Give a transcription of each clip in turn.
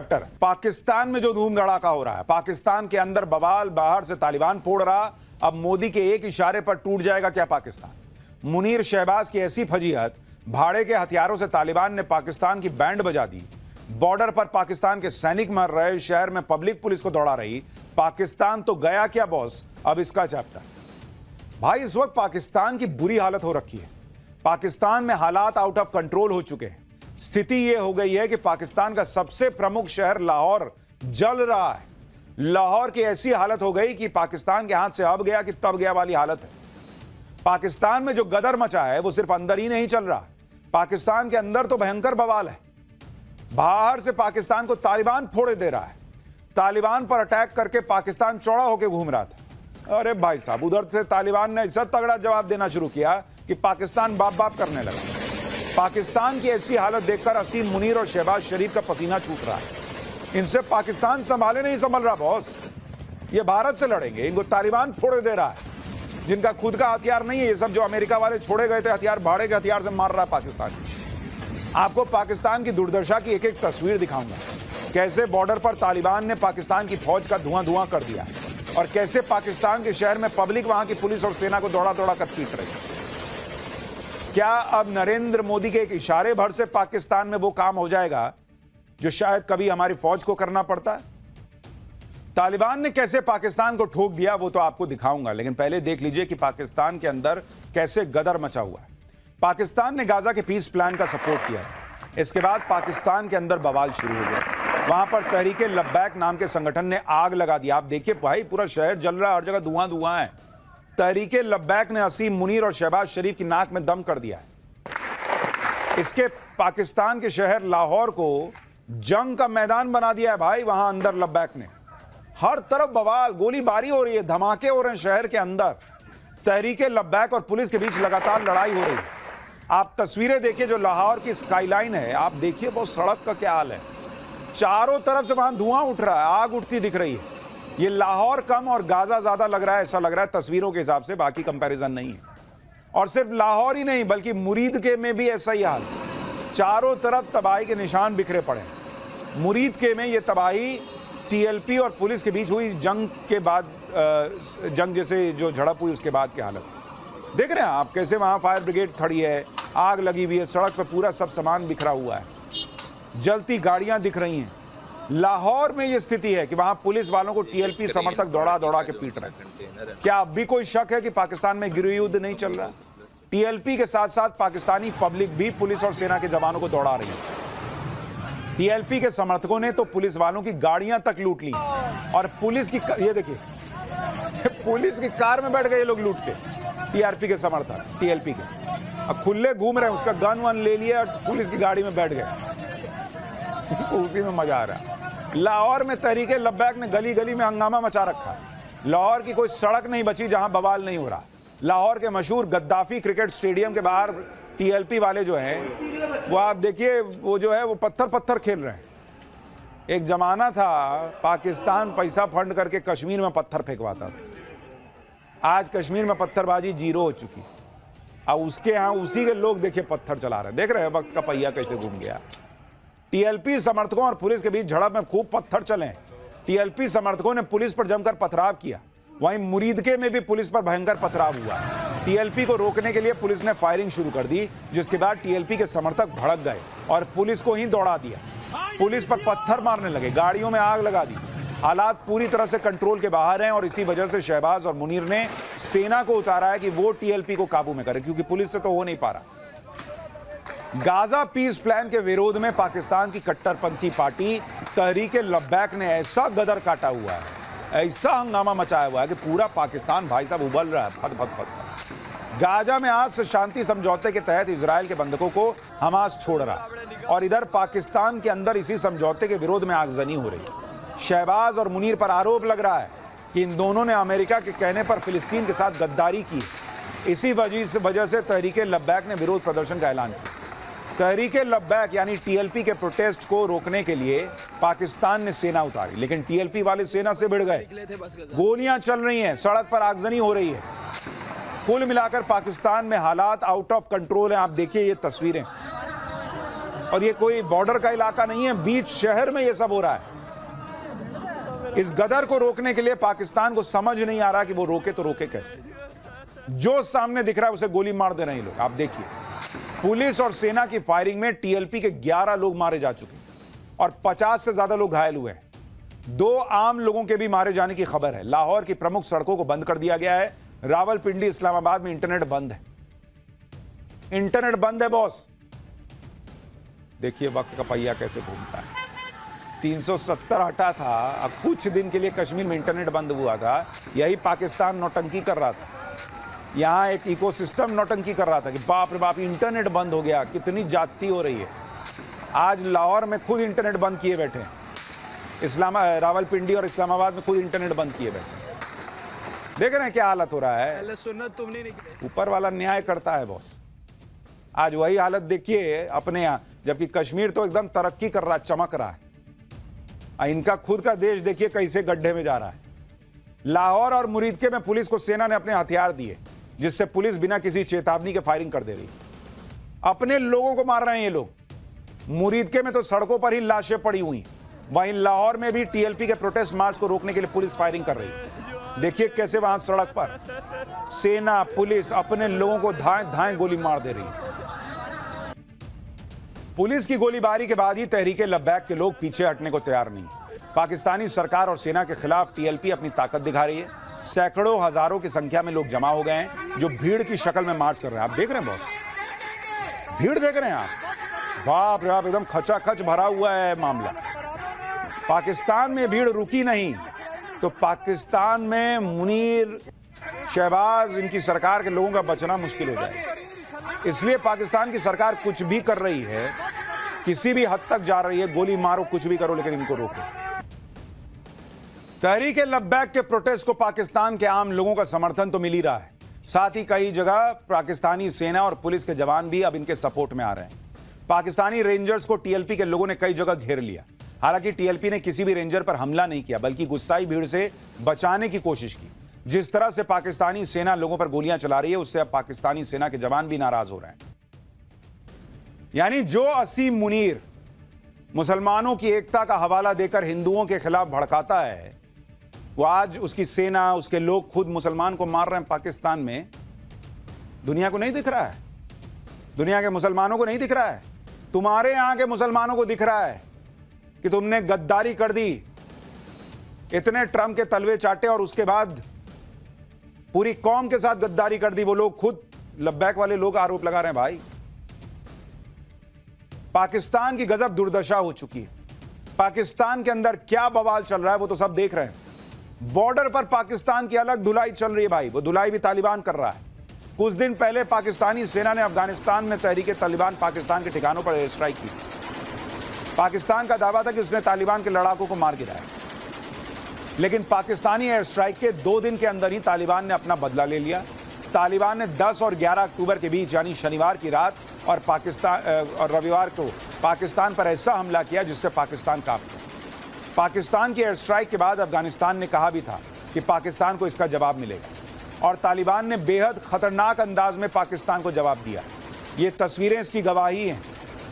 पाकिस्तान में जो धूम धड़ाका हो रहा है, पाकिस्तान के अंदर बवाल, बाहर से तालिबान फोड़ रहा। अब मोदी के एक इशारे पर टूट जाएगा क्या पाकिस्तान? मुनीर शहबाज की ऐसी फजीहत, भाड़े के हथियारों से तालिबान ने पाकिस्तान की बैंड बजा दी। बॉर्डर पर पाकिस्तान के सैनिक मर रहे, शहर में पब्लिक पुलिस को दौड़ा रही। पाकिस्तान तो गया क्या बॉस? अब इसका चैप्टर। भाई इस वक्त पाकिस्तान की बुरी हालत हो रखी है। पाकिस्तान में हालात आउट ऑफ कंट्रोल हो चुके हैं। स्थिति यह हो गई है कि पाकिस्तान का सबसे प्रमुख शहर लाहौर जल रहा है। लाहौर की ऐसी हालत हो गई कि पाकिस्तान के हाथ से अब गया कि तब गया वाली हालत है। पाकिस्तान में जो गदर मचा है वो सिर्फ अंदर ही नहीं चल रहा, पाकिस्तान के अंदर तो भयंकर बवाल है। बाहर से पाकिस्तान को तालिबान फोड़े दे रहा है। तालिबान पर अटैक करके पाकिस्तान चौड़ा होकर घूम रहा था। अरे भाई साहब, उधर से तालिबान ने ऐसा तगड़ा जवाब देना शुरू किया कि पाकिस्तान बाप बाप करने लगा। पाकिस्तान की ऐसी हालत देखकर असीम मुनीर और शहबाज शरीफ का पसीना छूट रहा है। इनसे पाकिस्तान संभाले नहीं संभल रहा बॉस। ये भारत से लड़ेंगे, इनको तालिबान फोड़े दे रहा है, जिनका खुद का हथियार नहीं है। ये सब जो अमेरिका वाले छोड़े गए थे हथियार, भाड़े के हथियार से मार रहा है पाकिस्तान। आपको पाकिस्तान की दुर्दशा की एक एक तस्वीर दिखाऊंगा, कैसे बॉर्डर पर तालिबान ने पाकिस्तान की फौज का धुआं धुआं कर दिया और कैसे पाकिस्तान के शहर में पब्लिक वहां की पुलिस और सेना को दौड़ा दौड़ा कर पीट रही है। क्या अब नरेंद्र मोदी के एक इशारे भर से पाकिस्तान में वो काम हो जाएगा जो शायद कभी हमारी फौज को करना पड़ता है? तालिबान ने कैसे पाकिस्तान को ठोक दिया वो तो आपको दिखाऊंगा, लेकिन पहले देख लीजिए कि पाकिस्तान के अंदर कैसे गदर मचा हुआ है। पाकिस्तान ने गाजा के पीस प्लान का सपोर्ट किया था। इसके बाद पाकिस्तान के अंदर बवाल शुरू हो गया। वहां पर तहरीके लब्बैक नाम के संगठन ने आग लगा दी। आप देखिए भाई, पूरा शहर जल रहा है, हर जगह धुआं धुआं है। तहरीके लब्बैक ने असीम मुनीर और शहबाज शरीफ की नाक में दम कर दिया है। इसके पाकिस्तान के शहर लाहौर को जंग का मैदान बना दिया है भाई। वहां अंदर लब्बैक ने हर तरफ बवाल, गोलीबारी हो रही है, धमाके हो रहे हैं शहर के अंदर। तहरीके लब्बैक और पुलिस के बीच लगातार लड़ाई हो रही है। आप तस्वीरें देखिए, जो लाहौर की स्काईलाइन है, आप देखिए बहुत सड़क का क्या हाल है। चारों तरफ से वहां धुआं उठ रहा है, आग उठती दिख रही है। ये लाहौर कम और गाजा ज्यादा लग रहा है, ऐसा लग रहा है तस्वीरों के हिसाब से, बाकी कंपैरिजन नहीं है। और सिर्फ लाहौर ही नहीं बल्कि मुरीद के में भी ऐसा ही हाल। चारों तरफ तबाही के निशान बिखरे पड़े हैं। मुरीद के में ये तबाही टीएलपी और पुलिस के बीच हुई जंग के बाद, जंग जैसे जो झड़प हुई उसके बाद की हालत देख रहे हैं आप। कैसे वहां फायर ब्रिगेड खड़ी है, आग लगी हुई है, सड़क पे पूरा सब सामान बिखरा हुआ है, जलती गाड़ियां दिख रही हैं। लाहौर में ये स्थिति है कि वहां पुलिस वालों को टीएलपी समर्थक दौड़ा दौड़ा के पीट रहे हैं। क्या अब भी कोई शक है कि पाकिस्तान में गृह युद्ध नहीं चल रहा? टीएलपी के साथ साथ पाकिस्तानी पब्लिक भी पुलिस और सेना के जवानों को दौड़ा रही है। टीएलपी के समर्थकों ने तो पुलिस वालों की गाड़ियां तक लूट ली और पुलिस की, ये देखिए पुलिस की कार में बैठ गए ये लोग लूट के। टीआरपी के समर्थक टीएलपी के अब खुले घूम रहे हैं, उसका गन वन ले लिया और पुलिस की गाड़ी में बैठ गए। उसी में मजा आ रहा है। लाहौर में तहरीके लब्बैक ने गली गली में हंगामा मचा रखा है। लाहौर की कोई सड़क नहीं बची जहां बवाल नहीं हो रहा। लाहौर के मशहूर गद्दाफी क्रिकेट स्टेडियम के बाहर टीएलपी वाले जो हैं वो आप देखिए, वो जो है वो पत्थर पत्थर खेल रहे हैं। एक जमाना था पाकिस्तान पैसा फंड करके कश्मीर में पत्थर फेंकवाता था। आज कश्मीर में पत्थरबाजी जीरो हो चुकी। अब उसके यहाँ उसी के लोग देखिए पत्थर चला रहे हैं। देख रहे हैं वक्त का पहिया कैसे घूम गया। टीएलपी समर्थकों और पुलिस के बीच झड़प में खूब पत्थर चले। टीएलपी समर्थकों ने पुलिस पर जमकर पथराव किया। वहीं मुरीदके में भी पुलिस पर भयंकर पथराव हुआ। टीएलपी को रोकने के लिए पुलिस ने फायरिंग शुरू कर दी, जिसके बाद टीएलपी के समर्थक भड़क गए और पुलिस को ही दौड़ा दिया। पुलिस पर पत्थर मारने लगे, गाड़ियों में आग लगा दी। हालात पूरी तरह से कंट्रोल के बाहर हैं और इसी वजह से शहबाज और मुनीर ने सेना को उतारा है कि वो टीएलपी को काबू में करे, क्योंकि पुलिस से तो हो नहीं पा रहा। गाजा पीस प्लान के विरोध में पाकिस्तान की कट्टरपंथी पार्टी तहरीके लब्बैक ने ऐसा गदर काटा हुआ है, ऐसा हंगामा मचाया हुआ है कि पूरा पाकिस्तान भाई साहब उबल रहा है, फट फट फट। गाजा में आज से शांति समझौते के तहत इजराइल के बंधकों को हमास छोड़ रहा और इधर पाकिस्तान के अंदर इसी समझौते के विरोध में आगजनी हो रही है। शहबाज और मुनीर पर आरोप लग रहा है कि इन दोनों ने अमेरिका के कहने पर फिलिस्तीन के साथ गद्दारी की। इसी वजह से तहरीके लब्बैक ने विरोध प्रदर्शन का ऐलान किया। तहरीके लब्बैक यानी टीएलपी के प्रोटेस्ट को रोकने के लिए पाकिस्तान ने सेना उतारी, लेकिन टीएलपी वाले सेना से भिड़ गए। गोलियां चल रही हैं, सड़क पर आगजनी हो रही है। कुल मिलाकर पाकिस्तान में हालात आउट ऑफ कंट्रोल हैं। आप देखिए ये तस्वीरें, और ये कोई बॉर्डर का इलाका नहीं है, बीच शहर में ये सब हो रहा है। इस गदर को रोकने के लिए पाकिस्तान को समझ नहीं आ रहा कि वो रोके तो रोके कैसे। जो सामने दिख रहा है उसे गोली मार दे रहे हैं लोग। आप देखिए, पुलिस और सेना की फायरिंग में टीएलपी के 11 लोग मारे जा चुके हैं और 50 से ज्यादा लोग घायल हुए हैं। 2 आम लोगों के भी मारे जाने की खबर है। लाहौर की प्रमुख सड़कों को बंद कर दिया गया है। रावलपिंडी, इस्लामाबाद में इंटरनेट बंद है। इंटरनेट बंद है बॉस। देखिए वक्त का पहिया कैसे घूमता है। 370 हटा था, अब कुछ दिन के लिए कश्मीर में इंटरनेट बंद हुआ था। यही पाकिस्तान नौटंकी कर रहा था। यहां एक इकोसिस्टम नौटंकी कर रहा था कि बाप रे बाप इंटरनेट बंद हो गया, कितनी जाती हो रही है। आज लाहौर में खुद इंटरनेट बंद किए बैठे हैं। रावलपिंडी और इस्लामाबाद में खुद इंटरनेट बंद किए बैठे हैं। देख रहे हैं क्या हालत हो रहा है। ऊपर वाला न्याय करता है बॉस। आज वही हालत देखिए अपने यहां, जबकि कश्मीर तो एकदम तरक्की कर रहा है, चमक रहा है। इनका खुद का देश देखिए कैसे गड्ढे में जा रहा है। लाहौर और मुरीदके में पुलिस को सेना ने अपने हथियार दिए, जिससे पुलिस बिना किसी चेतावनी के फायरिंग कर दे रही। अपने लोगों को मार रहे हैं ये लोग। मुरीदके में तो सड़कों पर ही लाशें पड़ी हुई। वहीं लाहौर में भी टीएलपी के प्रोटेस्ट मार्च को रोकने के लिए पुलिस फायरिंग कर रही है। देखिए कैसे वहां सड़क पर सेना पुलिस अपने लोगों को धाएं धाएं गोली मार दे रही है। पुलिस की गोलीबारी के बाद ही तहरीके लब्बैक के लोग पीछे हटने को तैयार नहीं। पाकिस्तानी सरकार और सेना के खिलाफ टीएलपी अपनी ताकत दिखा रही है। सैकड़ों हजारों की संख्या में लोग जमा हो गए हैं जो भीड़ की शक्ल में मार्च कर रहे हैं। आप देख रहे हैं बॉस, भीड़ देख रहे हैं आप। बाप रे बाप, एकदम खचाखच भरा हुआ है मामला। पाकिस्तान में भीड़ रुकी नहीं तो पाकिस्तान में मुनीर, शहबाज, इनकी सरकार के लोगों का बचना मुश्किल हो जाएगा। इसलिए पाकिस्तान की सरकार कुछ भी कर रही है, किसी भी हद तक जा रही है, गोली मारो कुछ भी करो लेकिन इनको रोको। तहरीके लब्बैक के प्रोटेस्ट को पाकिस्तान के आम लोगों का समर्थन तो मिल ही रहा है, साथ ही कई जगह पाकिस्तानी सेना और पुलिस के जवान भी अब इनके सपोर्ट में आ रहे हैं। पाकिस्तानी रेंजर्स को टीएलपी के लोगों ने कई जगह घेर लिया। हालांकि टीएलपी ने किसी भी रेंजर पर हमला नहीं किया, बल्कि गुस्साई भीड़ से बचाने की कोशिश की। जिस तरह से पाकिस्तानी सेना लोगों पर गोलियां चला रही है, उससे अब पाकिस्तानी सेना के जवान भी नाराज हो रहे हैं। यानी जो असीम मुनीर मुसलमानों की एकता का हवाला देकर हिंदुओं के खिलाफ भड़काता है, वो आज उसकी सेना, उसके लोग खुद मुसलमान को मार रहे हैं पाकिस्तान में। दुनिया को नहीं दिख रहा है, दुनिया के मुसलमानों को नहीं दिख रहा है। तुम्हारे यहां के मुसलमानों को दिख रहा है कि तुमने गद्दारी कर दी, इतने ट्रम्प के तलवे चाटे और उसके बाद पूरी कौम के साथ गद्दारी कर दी। वो लोग खुद लब्बैक वाले लोग आरोप लगा रहे हैं। भाई पाकिस्तान की गजब दुर्दशा हो चुकी है। पाकिस्तान के अंदर क्या बवाल चल रहा है वो तो सब देख रहे हैं। बॉर्डर पर पाकिस्तान की अलग धुलाई चल रही है भाई, वो धुलाई भी तालिबान कर रहा है। कुछ दिन पहले पाकिस्तानी सेना ने अफगानिस्तान में तहरीके तालिबान पाकिस्तान के ठिकानों पर एयर स्ट्राइक की। पाकिस्तान का दावा था कि उसने तालिबान के लड़ाकों को मार गिराया, लेकिन पाकिस्तानी एयर स्ट्राइक के 2 दिन के अंदर ही तालिबान ने अपना बदला ले लिया। तालिबान ने 10 और 11 अक्टूबर के बीच यानी शनिवार की रात और रविवार को पाकिस्तान पर ऐसा हमला किया जिससे पाकिस्तान कांप गया। पाकिस्तान की एयर स्ट्राइक के बाद अफगानिस्तान ने कहा भी था कि पाकिस्तान को इसका जवाब मिलेगा और तालिबान ने बेहद खतरनाक अंदाज में पाकिस्तान को जवाब दिया। ये तस्वीरें इसकी गवाही हैं।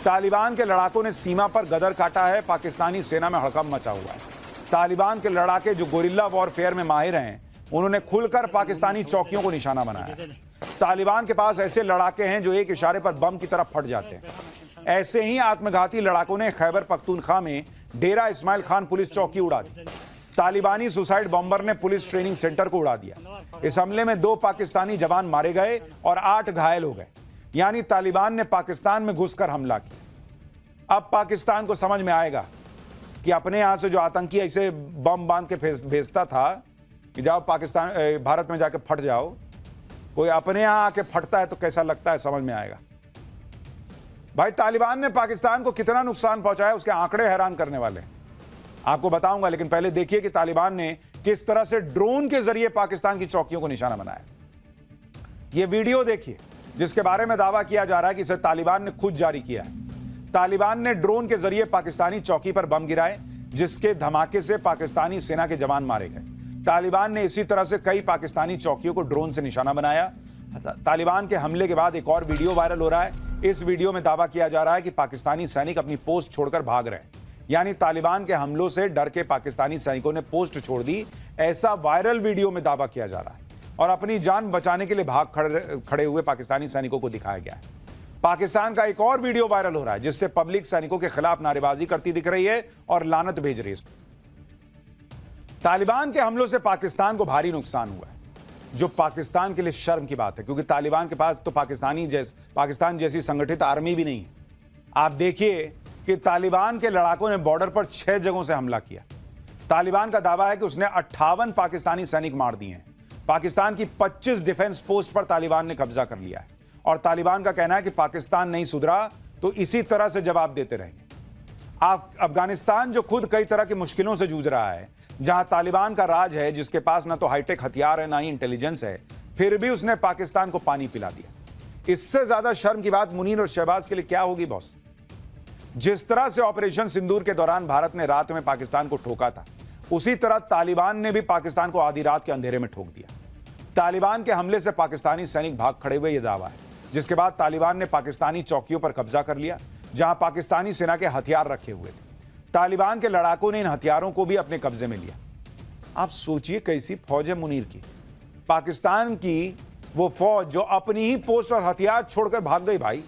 तालिबान के लड़ाकों ने सीमा पर गदर काटा है, पाकिस्तानी सेना में हड़कंप मचा हुआ है। तालिबान के लड़ाके जो गोरिल्ला वॉरफेयर में माहिर हैं, उन्होंने खुलकर पाकिस्तानी चौकियों को निशाना बनाया। तालिबान के पास ऐसे लड़ाके हैं जो एक इशारे पर बम की तरफ फट जाते हैं। ऐसे ही आत्मघाती लड़ाकों ने खैबर पख्तूनख्वा में डेरा इस्माइल खान पुलिस चौकी उड़ा दी। तालिबानी सुसाइड बॉम्बर ने पुलिस ट्रेनिंग सेंटर को उड़ा दिया। इस हमले में 2 पाकिस्तानी जवान मारे गए और 8 घायल हो गए। यानी तालिबान ने पाकिस्तान में घुसकर हमला किया। अब पाकिस्तान को समझ में आएगा कि अपने यहां से जो आतंकी ऐसे बम बांध के भेजता था कि जाओ पाकिस्तान भारत में जाके फट जाओ, कोई अपने यहां आके फटता है तो कैसा लगता है, समझ में आएगा। भाई तालिबान ने पाकिस्तान को कितना नुकसान पहुंचाया उसके आंकड़े हैरान करने वाले हैं, आपको बताऊंगा। लेकिन पहले देखिए कि तालिबान ने किस तरह से ड्रोन के जरिए पाकिस्तान की चौकियों को निशाना बनाया। यह वीडियो देखिए जिसके बारे में दावा किया जा रहा है कि इसे तालिबान ने खुद जारी किया है। तालिबान ने ड्रोन के जरिए पाकिस्तानी चौकी पर बम गिराए, जिसके धमाके से पाकिस्तानी सेना के जवान मारे गए। तालिबान ने इसी तरह से कई पाकिस्तानी चौकियों को ड्रोन से निशाना बनाया। तालिबान के हमले के बाद एक और वीडियो वायरल हो रहा है। इस वीडियो में दावा किया जा रहा है कि पाकिस्तानी सैनिक अपनी पोस्ट छोड़कर भाग रहे हैं, यानी तालिबान के हमलों से डर के पाकिस्तानी सैनिकों ने पोस्ट छोड़ दी, ऐसा वायरल वीडियो में दावा किया जा रहा है। और अपनी जान बचाने के लिए भाग खड़े हुए पाकिस्तानी सैनिकों को दिखाया गया है। पाकिस्तान का एक और वीडियो वायरल हो रहा है जिससे पब्लिक सैनिकों के खिलाफ नारेबाजी करती दिख रही है और लानत भेज रही है। तालिबान के हमलों से पाकिस्तान को भारी नुकसान हुआ है, जो पाकिस्तान के लिए शर्म की बात है, क्योंकि तालिबान के पास तो पाकिस्तान जैसी संगठित आर्मी भी नहीं है। आप देखिए कि तालिबान के लड़ाकों ने बॉर्डर पर 6 जगहों से हमला किया। तालिबान का दावा है कि उसने 58 पाकिस्तानी सैनिक मार दिए हैं। पाकिस्तान की 25 डिफेंस पोस्ट पर तालिबान ने कब्जा कर लिया है और तालिबान का कहना है कि पाकिस्तान नहीं सुधरा तो इसी तरह से जवाब देते रहेंगे। अफगानिस्तान जो खुद कई तरह की मुश्किलों से जूझ रहा है, जहां तालिबान का राज है, जिसके पास ना तो हाईटेक हथियार है ना ही इंटेलिजेंस है, फिर भी उसने पाकिस्तान को पानी पिला दिया। इससे ज्यादा शर्म की बात मुनीर और शहबाज के लिए क्या होगी बॉस? जिस तरह से ऑपरेशन सिंदूर के दौरान भारत ने रात में पाकिस्तान को ठोका था, उसी तरह तालिबान ने भी पाकिस्तान को आधी रात के अंधेरे में ठोक दिया। तालिबान के हमले से पाकिस्तानी सैनिक भाग खड़े हुए, यह दावा है, जिसके बाद तालिबान ने पाकिस्तानी चौकियों पर कब्जा कर लिया जहां पाकिस्तानी सेना के हथियार रखे हुए थे। तालिबान के लड़ाकों ने इन हथियारों को भी अपने कब्जे में लिया। आप सोचिए कैसी फौज है मुनीर की, पाकिस्तान की वो फौज जो अपनी ही पोस्ट और हथियार छोड़कर भाग गई। भाई,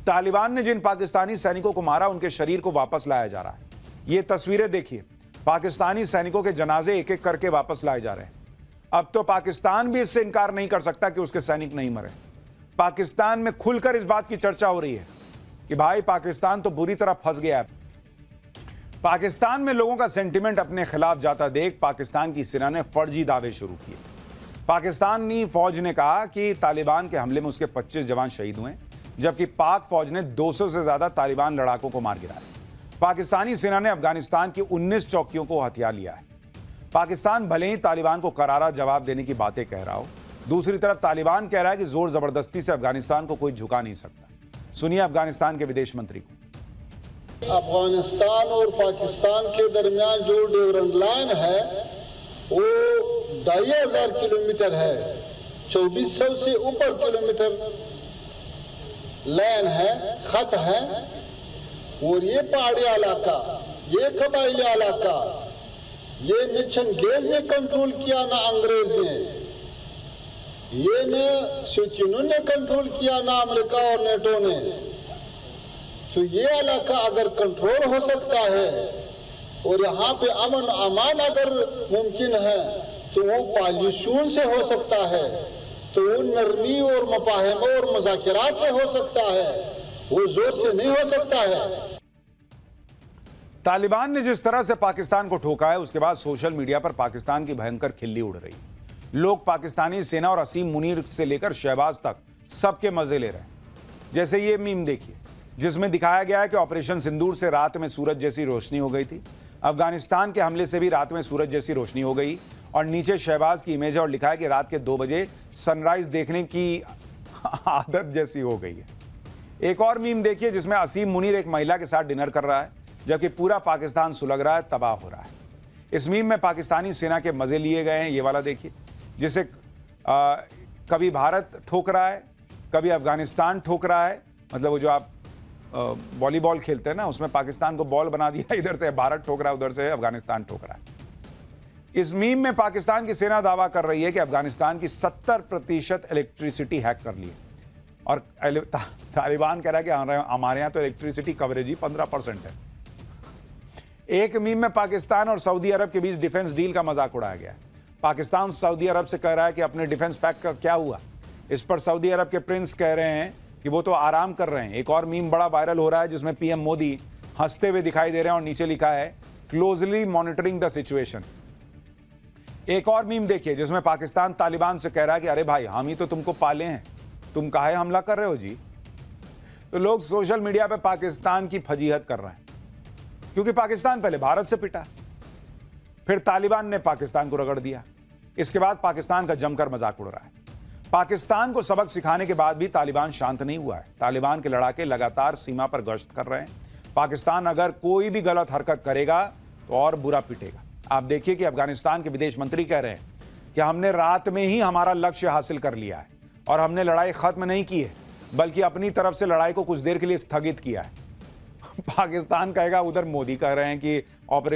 तालिबान ने जिन पाकिस्तानी सैनिकों को मारा उनके शरीर को वापस लाया जा रहा है। ये तस्वीरें देखिए, पाकिस्तानी सैनिकों के जनाजे एक एक करके वापस लाए जा रहे हैं। अब तो पाकिस्तान भी इससे इनकार नहीं कर सकता कि उसके सैनिक नहीं मरे। पाकिस्तान में खुलकर इस बात की चर्चा हो रही है कि भाई पाकिस्तान तो बुरी तरह फंस गया है। पाकिस्तान में लोगों का सेंटिमेंट अपने खिलाफ जाता देख पाकिस्तान की सेना ने फर्जी दावे शुरू किए। पाकिस्तानी फौज ने कहा कि तालिबान के हमले में उसके 25 जवान शहीद हुए, जबकि पाक फौज ने 200 से ज्यादा तालिबान लड़ाकों को मार गिराया। पाकिस्तानी सेना ने अफगानिस्तान की 19 चौकियों को हथिया लिया है। पाकिस्तान भले ही तालिबान को करारा जवाब देने की बातें कह रहा हो, दूसरी तरफ तालिबान कह रहा है कि जोर जबरदस्ती से अफगानिस्तान को कोई झुका नहीं सकता। सुनिए अफगानिस्तान के विदेश मंत्री को। अफगानिस्तान और पाकिस्तान के दरमियान जो ड्यूरेंट लाइन है वो 2500 किलोमीटर है, 2400 से ऊपर किलोमीटर लाइन है, खत है। और ये पहाड़ी इलाका, ये कबायली इलाका, ये न चंगेज ने कंट्रोल किया ना अंग्रेज ने, ये न शौकीनों ने कंट्रोल किया ना अमेरिका और नेटो ने। तो ये इलाका अगर कंट्रोल हो सकता है और यहाँ पे अमन अमान अगर मुमकिन है तो वो पॉल्यूशन से हो सकता है, तो वो नरमी और मफाहम और मुज़ाकिरात से हो सकता है, वो जोर से नहीं हो सकता है। तालिबान ने जिस तरह से पाकिस्तान को ठोका है, उसके बाद सोशल मीडिया पर पाकिस्तान की भयंकर खिल्ली उड़ रही। लोग पाकिस्तानी सेना और असीम मुनीर से लेकर शहबाज तक सबके मजे ले रहे हैं। जैसे ये मीम देखिए, जिसमें दिखाया गया है कि ऑपरेशन सिंदूर से रात में सूरज जैसी रोशनी हो गई थी। अफगानिस्तान के हमले से भी रात में सूरज जैसी रोशनी हो गई और नीचे शहबाज की इमेज है और लिखा है कि रात के 2 बजे सनराइज देखने की आदत जैसी हो गई है। एक और मीम देखिए जिसमें असीम मुनीर एक महिला के साथ डिनर कर रहा है, जबकि पूरा पाकिस्तान सुलग रहा है, तबाह हो रहा है। इस मीम में पाकिस्तानी सेना के मजे लिए गए हैं। ये वाला देखिए, जिसे कभी भारत ठोक रहा है, कभी अफगानिस्तान ठोक रहा है। मतलब वो जो आप वॉलीबॉल खेलते हैं ना, उसमें पाकिस्तान को बॉल बना दिया, इधर से भारत ठोक रहा है, उधर से अफगानिस्तान ठोक रहा है। इस मीम में पाकिस्तान की सेना दावा कर रही है कि अफगानिस्तान की 70% इलेक्ट्रिसिटी हैक कर ली है और तालिबान कह रहा है कि हमारे यहाँ तो इलेक्ट्रिसिटी कवरेज ही 15% है। एक मीम में पाकिस्तान और सऊदी अरब के बीच डिफेंस डील का मजाक उड़ाया गया है। पाकिस्तान सऊदी अरब से कह रहा है कि अपने डिफेंस पैक का क्या हुआ। इस पर सऊदी अरब के प्रिंस कह रहे हैं कि वो तो आराम कर रहे हैं। एक और मीम बड़ा वायरल हो रहा है जिसमें पीएम मोदी हंसते हुए दिखाई दे रहे हैं और नीचे लिखा है क्लोजली मॉनिटरिंग द सिचुएशन। एक और मीम देखिए जिसमें पाकिस्तान तालिबान से कह रहा है कि अरे भाई हम ही तो तुमको पाले हैं, तुम काहे हमला कर रहे हो जी। तो लोग सोशल मीडिया पे पाकिस्तान की फजीहत कर रहे हैं, क्योंकि पाकिस्तान पहले भारत से पिटा, फिर तालिबान ने पाकिस्तान को रगड़ दिया, इसके बाद पाकिस्तान का जमकर मजाक उड़ रहा है। पाकिस्तान को सबक सिखाने के बाद भी तालिबान शांत नहीं हुआ है। तालिबान के लड़ाके लगातार सीमा पर गश्त कर रहे हैं। पाकिस्तान अगर कोई भी गलत हरकत करेगा तो और बुरा पिटेगा। आप देखिए कि अफगानिस्तान के विदेश मंत्री कह रहे हैं कि हमने रात में ही हमारा लक्ष्य हासिल कर लिया है और हमने लड़ाई खत्म नहीं की है। बल्कि अपनी तरफ से लड़ाई को कुछ देर के लिए स्थगित किया है। पाकिस्तान कहेगा उधर मोदी कह रहे हैं कि ऑपरेशन